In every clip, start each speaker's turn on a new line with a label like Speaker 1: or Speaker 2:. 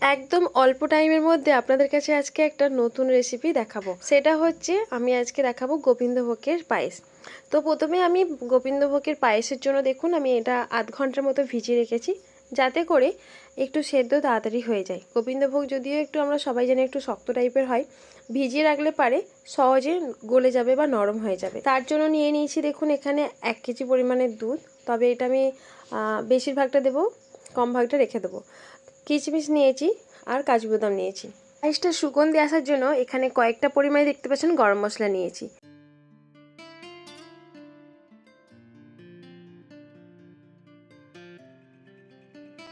Speaker 1: একদম অল্প টাইমের মধ্যে আপনাদের কাছে আজকে একটা নতুন রেসিপি দেখাবো। সেটা হচ্ছে আমি আজকে দেখাবো গোবিন্দভোগের পায়েস। তো প্রথমে আমি গোবিন্দভোগের পায়েসের জন্য দেখুন আমি এটা আধ ঘন্টার মতো ভিজিয়ে রেখেছি, যাতে করে একটু সেদ্ধ তাড়াতাড়ি হয়ে যায়। গোবিন্দভোগ যদিও একটু আমরা সবাই জানি একটু শক্ত টাইপের হয়, ভিজিয়ে রাখলে পারে সহজে গলে যাবে বা নরম হয়ে যাবে। তার জন্য নিয়ে নিয়েছি দেখুন এখানে 1 কেজি পরিমাণের দুধ। তবে এটা আমি বেশিরভাগটা দেবো, কম ভাগটা রেখে দেবো। কিশমিশ নিয়েছি আর কাজু বাদাম নিয়েছি। পায়েসটা সুগন্ধি আসার জন্য এখানে কয়েকটা পরিমাণে দেখতে পাচ্ছেন গরম মশলা নিয়েছি।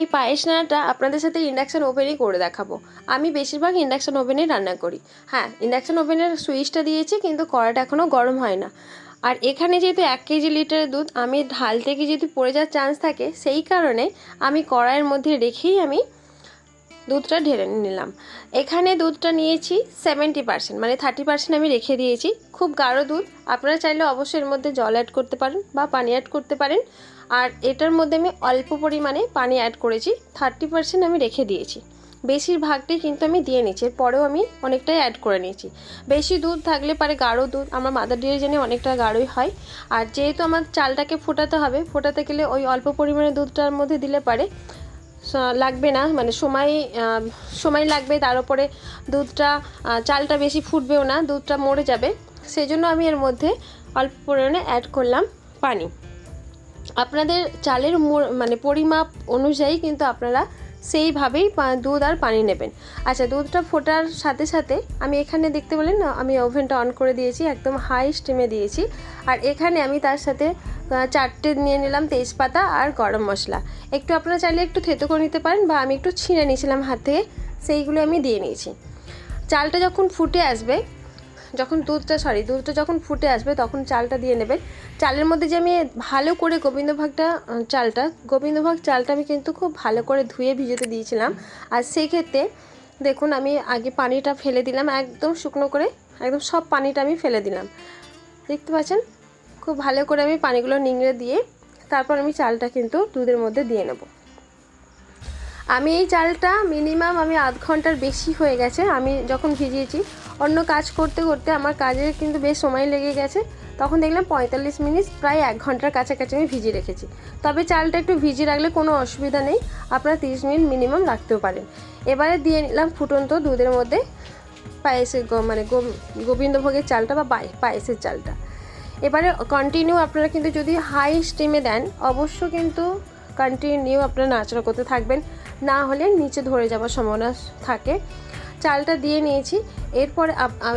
Speaker 1: এই পায়েস রান্নাটা আপনাদের সাথে ইন্ডাকশান ওভেনেই করে দেখাবো। আমি বেশিরভাগ ইন্ডাকশান ওভেনেই রান্না করি। হ্যাঁ, ইন্ডাকশান ওভেনের সুইচটা দিয়েছি, কিন্তু কড়াটা এখনও গরম হয় না। আর এখানে যেহেতু 1 কেজি লিটারের দুধ, আমি ঢালতে গিয়ে যদি পড়ে যাওয়ার চান্স থাকে, সেই কারণে আমি কড়াইয়ের মধ্যে রেখেই আমি দুধটা ঢেলে নিলাম। এখানে দুধটা নিয়েছি 70%, মানে 30% আমি রেখে দিয়েছি। খুব গাঢ় দুধ, আপনারা চাইলে অবশ্যই এর মধ্যে জল অ্যাড করতে পারেন বা পানি অ্যাড করতে পারেন। আর এটার মধ্যে আমি অল্প পরিমাণে পানি অ্যাড করেছি, 30% আমি রেখে দিয়েছি। বেশিরভাগটাই কিন্তু আমি দিয়ে নিচ্ছি, এরপরেও আমি অনেকটাই অ্যাড করে নিয়েছি। বেশি দুধ থাকলে পারে গাঢ় দুধ, আমার মাদার ডেয়ারি জানি অনেকটা গাঢ়ই হয়। আর যেহেতু আমার চালটাকে ফোটাতে হবে, ফোটাতে গেলে ওই অল্প পরিমাণে দুধটার মধ্যে দিলে পারে লাগবে না, মানে সময় লাগবে। তার উপরে দুধটা চালটা বেশি ফুটবেও না, দুধটা মরে যাবে। সেই জন্য আমি এর মধ্যে অল্প পরিমাণে অ্যাড করলাম পানি। আপনাদের চালের মানে পরিমাপ অনুযায়ী কিন্তু আপনারা সেইভাবেই দুধ আর পানি নেবেন। আচ্ছা, দুধটা ফোটার সাথে সাথে আমি এখানে দেখতে পেলেন না, আমি ওভেনটা অন করে দিয়েছি, একদম হাই স্টিমে দিয়েছি। আর এখানে আমি তার সাথে 4টে নিয়ে নিলাম তেজপাতা আর গরম মশলা। একটু আপনারা চাইলে একটু থেতো করে নিতে পারেন, বা আমি একটু ছিঁড়ে নিয়েছিলাম হাত থেকে, সেইগুলো আমি দিয়ে নিয়েছি। চালটা যখন ফুটে আসবে, দুধটা যখন ফুটে আসবে তখন চালটা দিয়ে নেবেন। চালের মধ্যে যে আমি ভালো করে গোবিন্দভোগ চালটা আমি কিন্তু খুব ভালো করে ধুয়ে ভিজোতে দিয়েছিলাম। আর সেই ক্ষেত্রে দেখুন আমি আগে পানিটা ফেলে দিলাম, একদম শুকনো করে, একদম সব পানিটা আমি ফেলে দিলাম। দেখতে পাচ্ছেন খুব ভালো করে আমি পানিগুলো নিংড়ে দিয়ে তারপর আমি চালটা কিন্তু দুধের মধ্যে দিয়ে নেব। আমি এই চালটা মিনিমাম আমি আধ ঘন্টার বেশি হয়ে গেছে আমি যখন ভিজিয়েছি। অন্য কাজ করতে করতে আমার কাজে কিন্তু বেশ সময় লেগে গেছে, তখন দেখলাম 45 মিনিট, প্রায় 1 ঘন্টার কাছাকাছি আমি ভিজিয়ে রেখেছি। তবে চালটা একটু ভিজিয়ে রাখলে কোনো অসুবিধা নেই, আপনারা 30 মিনিট মিনিমাম রাখতেও পারেন। এবারে দিয়ে নিলাম ফুটন্ত দুধের মধ্যে পায়েসের মানে গোবিন্দভোগের চালটা বা পায়েসের চালটা। এবারে কন্টিনিউ আপনারা কিন্তু যদি হাই স্টিমে দেন, অবশ্য কিন্তু কন্টিনিউ আপনারা নাড়াচাড়া করতে থাকবেন, না হলে নিচে ধরে যাওয়ার সম্ভাবনা থাকে। চালটা দিয়ে নিয়েছি। এরপরে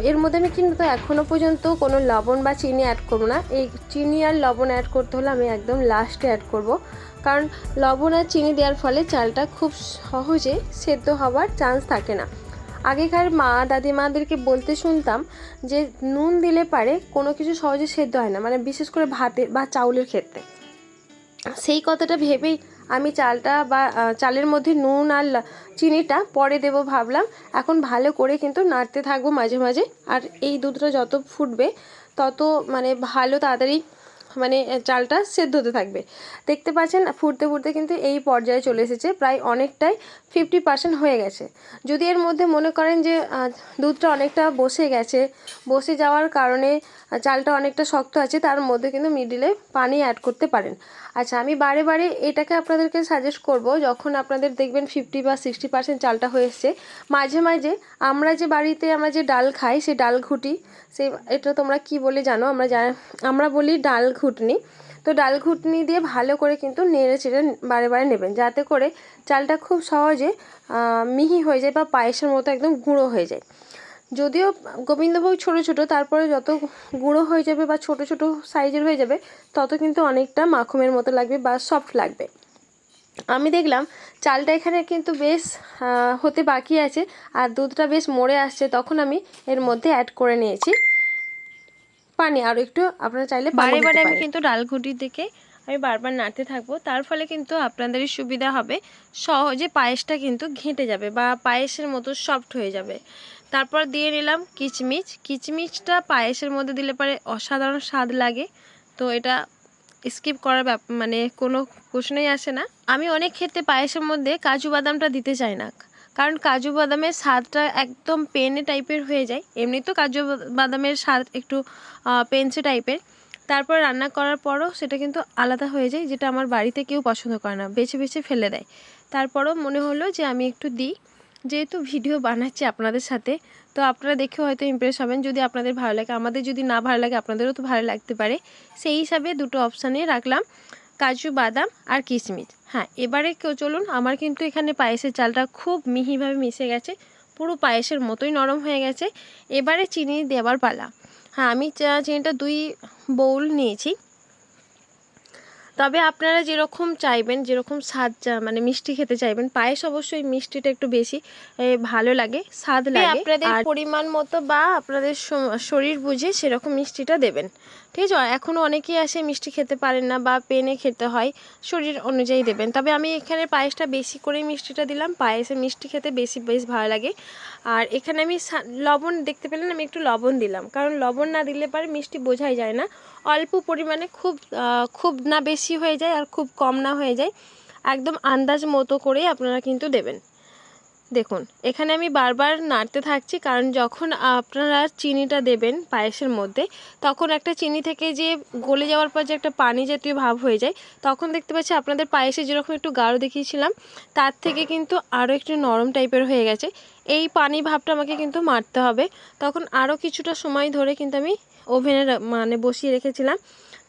Speaker 1: এর মধ্যে আমি কিন্তু এখনও পর্যন্ত কোনো লবণ বা চিনি অ্যাড করব না। এই চিনি আর লবণ অ্যাড করতে হলে আমি একদম লাস্টে অ্যাড করব, কারণ লবণ আর চিনি দেওয়ার ফলে চালটা খুব সহজে সেদ্ধ হওয়ার চান্স থাকে না। আগেকার মা দাদিমাদেরকে বলতে শুনতাম যে নুন দিলে পারে কোনো কিছু সহজে সেদ্ধ হয় না, মানে বিশেষ করে ভাতের বা চাউলের ক্ষেত্রে। সেই কথাটা ভেবেই আমি চালটা বা চালের মধ্যে নুন আর চিনিটা পরে দেব ভাবলাম। এখন ভালো করে কিন্তু নাড়তে থাকবো মাঝে মাঝে। আর এই দুধটা যত ফুটবে তত মানে ভালো তাড়াতাড়ি মানে চালটা সেদ্ধ হতে থাকবে। দেখতে পাচ্ছেন ফুটতে ফুটতে কিন্তু এই পর্যায়ে চলে এসেছে, প্রায় অনেকটাই 50% হয়ে গেছে। যদি এর মধ্যে মনে করেন যে দুধটা অনেকটা বসে যাওয়ার কারণে চালটা অনেকটা শক্ত আছে, তার মধ্যে কিন্তু মিডিলে পানি অ্যাড করতে পারেন। আচ্ছা, আমি বারে বারে এটাকে আপনাদেরকে সাজেস্ট করব, যখন আপনাদের দেখবেন 50 বা 60% চালটা হয়ে এসছে, মাঝে মাঝে আমরা যে ডাল খাই, সেই ডাল ঘুটি, এটা তোমরা কি বলে জানো, আমরা বলি ডাল ঘুটনি। তো ডাল ঘুটনি দিয়ে ভালো করে কিন্তু নেড়ে চেড়ে বারে বারে নেবেন, যাতে করে চালটা খুব সহজে মিহি হয়ে যায় বা পায়েসের মতো একদম গুঁড়ো হয়ে যায়। যদিও গোবিন্দভোগ ছোটো ছোটো, তারপরে যত গুঁড়ো হয়ে যাবে বা ছোটো ছোটো সাইজের হয়ে যাবে, তত কিন্তু অনেকটা মাখনের মতো লাগবে বা সফট লাগবে। আমি দেখলাম চালটা এখানে কিন্তু বেশ হতে বাকি আছে, আর দুধটা বেশ মরে আসছে, তখন আমি এর মধ্যে অ্যাড করে নিয়েছি পানি। আর একটু আপনারা চাইলে বারে বারে আমি কিন্তু ডাল ঘুটি থেকে আমি বারবার নাড়তে থাকবো, তার ফলে কিন্তু আপনাদেরই সুবিধা হবে, সহজে পায়েসটা কিন্তু ঘেঁটে যাবে বা পায়েসের মতো সফট হয়ে যাবে। তারপর দিয়ে নিলাম কিচমিচটা পায়েসের মধ্যে দিলে পরে অসাধারণ স্বাদ লাগে। তো এটা স্কিপ করার মানে কোনো প্রশ্নই আসে না। আমি অনেক ক্ষেত্রে পায়েসের মধ্যে কাজু বাদামটা দিতে চাই না, কারণ কাজু বাদামের স্বাদটা একদম পেনে টাইপের হয়ে যায়। এমনি তো কাজু বাদামের স্বাদ একটু পেনসে টাইপের, তারপর রান্না করার পরও সেটা কিন্তু আলাদা হয়ে যায়, যেটা আমার বাড়িতে কেউ পছন্দ করে না, বেছে বেছে ফেলে দেয়। তারপরও মনে হলো যে আমি একটু দিই, যেহেতু ভিডিও বানাচ্ছি আপনাদের সাথে, তো আপনারা দেখে হয়তো ইমপ্রেস হবেন। যদি আপনাদের ভালো লাগে, আমাদের যদি না ভালো লাগে আপনাদেরও তো ভালো লাগতে পারে, সেই হিসাবে দুটো অপশানে রাখলাম, কাজু বাদাম আর কিশমিশ। হ্যাঁ, এবারে চলুন, আমার কিন্তু এখানে পায়েসের চালটা খুব মিহিভাবে মিশে গেছে, পুরো পায়েসের মতোই নরম হয়ে গেছে। এবারে চিনি দেওয়ার পালা। হ্যাঁ, আমি চিনিটা 2 বাউল নিয়েছি। তবে আপনারা যেরকম চাইবেন, যেরকম স্বাদ মানে মিষ্টি খেতে চাইবেন, পায়েস অবশ্যই মিষ্টিটা একটু বেশি ভালো লাগে, স্বাদ লাগে। আপনাদের পরিমাণ মতো বা আপনাদের শরীর বুঝে সেরকম মিষ্টিটা দেবেন, ঠিক আছে। এখনও অনেকেই আসে মিষ্টি খেতে পারেন না বা পেনে খেতে হয়, শরীর অনুযায়ী দেবেন। তবে আমি এখানে পায়েসটা বেশি করেই মিষ্টিটা দিলাম, পায়েসে মিষ্টি খেতে বেশ ভালো লাগে। আর এখানে আমি লবণ দেখতে পেলেন, আমি একটু লবণ দিলাম, কারণ লবণ না দিলে পরে মিষ্টি বোঝাই যায় না। অল্প পরিমাণে, খুব না বেশি হয়ে যায় আর খুব কম না হয়ে যায়, একদম আন্দাজ মতো করেই আপনারা কিন্তু দেবেন। দেখুন, এখানে আমি বারবার নাড়তে থাকছি, কারণ যখন আপনারা চিনিটা দেবেন পায়েসের মধ্যে, তখন একটা চিনি থেকে যে গলে যাওয়ার পর যে একটা পানি জাতীয় ভাব হয়ে যায়, তখন দেখতে পাচ্ছি আপনাদের পায়েসে যেরকম একটু গাঢ় দেখিয়েছিলাম, তার থেকে কিন্তু আরও একটু নরম টাইপের হয়ে গেছে। এই পানি ভাবটা আমাকে কিন্তু মারতে হবে। তখন আরও কিছুটা সময় ধরে কিন্তু আমি ওভেনে বসিয়ে রেখেছিলাম,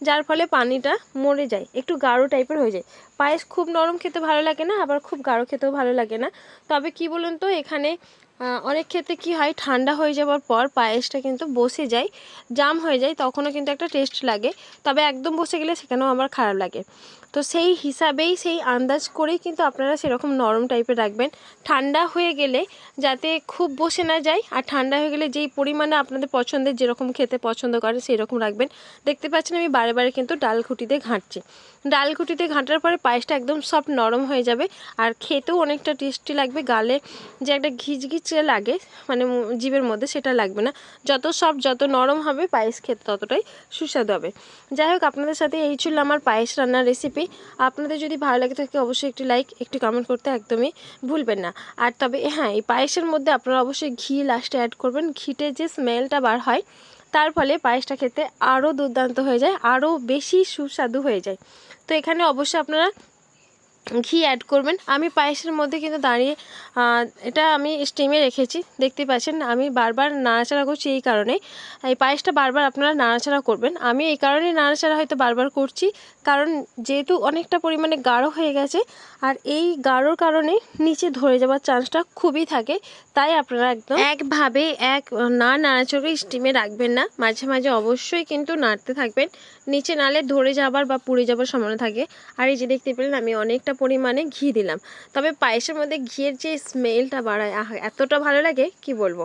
Speaker 1: যার ফলে পানিটা মরে যায়, একটু গাঢ় টাইপের হয়ে যায়। পায়েস খুব নরম খেতে ভালো লাগে না, আবার খুব গাঢ় খেতেও ভালো লাগে না। তবে কি বলুন তো, এখানে অনেক ক্ষেত্রে কি হয়, ঠান্ডা হয়ে যাওয়ার পর পায়েসটা কিন্তু বসে যায়, জাম হয়ে যায়, তখনও কিন্তু একটা টেস্ট লাগে। তবে একদম বসে গেলে সেখানেও আমার খারাপ লাগে। তো সেই হিসাবেই, সেই আন্দাজ করেই কিন্তু আপনারা সেরকম নরম টাইপের রাখবেন। ঠান্ডা হয়ে গেলে যাতে খুব বসে না যায়, আর ঠান্ডা হয়ে গেলে যেই পরিমাণে আপনাদের পছন্দের, যেরকম খেতে পছন্দ করেন সেই রকম রাখবেন। দেখতে পাচ্ছেন আমি বারে বারে কিন্তু ডালঘুটিতে ঘাঁটছি। ডালঘুটিতে ঘাঁটার পরে পায়েসটা একদম সফট নরম হয়ে যাবে, আর খেতেও অনেকটা টেস্টি লাগবে। গালে যে একটা ঘিচঘিচে লাগে, মানে জিভের মধ্যে, সেটা লাগবে না। যত সফট, যত নরম হবে পায়েস খেতে ততটাই সুস্বাদু হবে। যাই হোক, আপনাদের সাথে এই ছিল আমার পায়েস রান্নার রেসিপি। আপনাদের যদি ভালো লাগে থাকে অবশ্যই একটি লাইক, একটি কমেন্ট করতে একদমই ভুলবেন না। আর তবে হ্যাঁ, এই পায়েসের মধ্যে আপনারা অবশ্যই ঘি লাস্টে অ্যাড করবেন। ঘিতে যে স্মেলটা বার হয়, তার ফলে পায়েসটা খেতে আরও দুর্দান্ত হয়ে যায়, আরও বেশি সুস্বাদু হয়ে যায়। তো এখানে অবশ্যই আপনারা ঘি অ্যাড করবেন। আমি পায়েসের মধ্যে কিন্তু দাঁড়িয়ে এটা আমি স্টিমে রেখেছি, দেখতে পাচ্ছেন। আমি বারবার নাড়াচাড়া করছি এই কারণে, এই পায়েসটা বারবার আপনারা নাড়াচাড়া করবেন। আমি এই কারণেই নাড়াচাড়া হয়তো বারবার করছি, কারণ যেহেতু অনেকটা পরিমাণে গাঢ় হয়ে গেছে, আর এই গাঢ়র কারণে নিচে ধরে যাওয়ার চান্সটা খুবই থাকে। তাই আপনারা একদম একভাবে না নাড়াচাড়া স্টিমে রাখবেন না, মাঝে মাঝে অবশ্যই কিন্তু নাড়তে থাকবেন, নিচে নালে ধরে যাবার বা পুড়ে যাবার সম্ভাবনা থাকে। আর এই যে দেখতে পেলেন আমি অনেকটা পরিমাণে ঘি দিলাম। তবে পায়েসের মধ্যে ঘিয়ের যে স্মেলটা বাড়ায়, এতটা ভালো লাগে কি বলবো।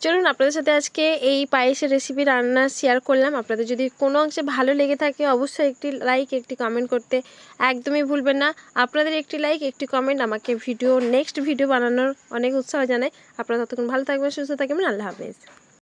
Speaker 1: চলুন, আপনাদের সাথে আজকে এই পায়েসের রেসিপি রান্না শেয়ার করলাম। আপনাদের যদি কোনো অংশে ভালো লেগে থাকে অবশ্যই একটি লাইক, একটি কমেন্ট করতে একদমই ভুলবেন না। আপনাদের একটি লাইক, একটি কমেন্ট আমাকে নেক্সট ভিডিও বানানোর অনেক উৎসাহ জানায়। আপনারা ততক্ষণ ভালো থাকবেন, সুস্থ থাকবেন। আল্লাহ হাফেজ।